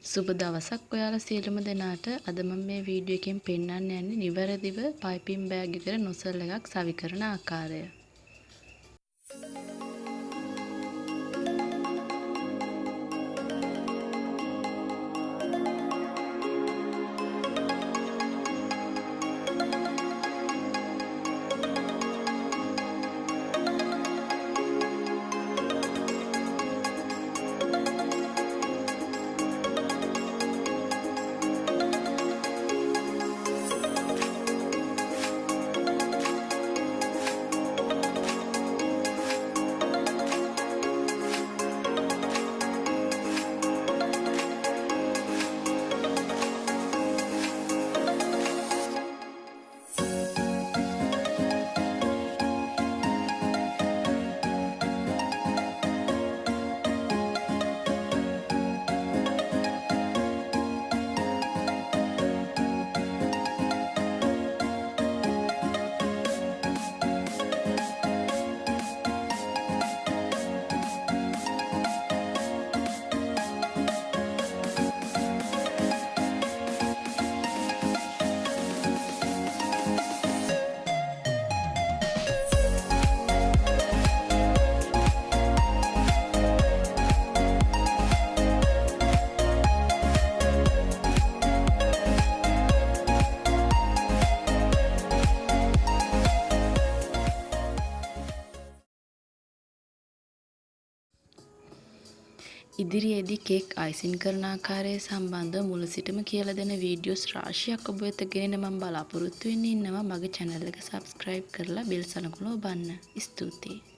සුබ දවසක් ඔයාලා සියලුම දෙනාට. අද මම මේ වීඩියෝ එකෙන් පෙන්වන්න යන්නේ නිවැරදිව පයිපින් බෑග් එකට නොසල් එකක් සවි කරන ආකාරය. ඉදිරියේදී කේක් අයිසින් කරන ආකාරය සම්බන්ධව මුල සිටම කියලා දෙන වීඩියෝස් රාශියක් ඔබ වෙත ගෙනෙන මම බලාපොරොත්තු වෙන්නේ ඉන්නවා. මගේ channel එක subscribe කරලා bell සලකුණ ඔබන්න. ස්තුතියි.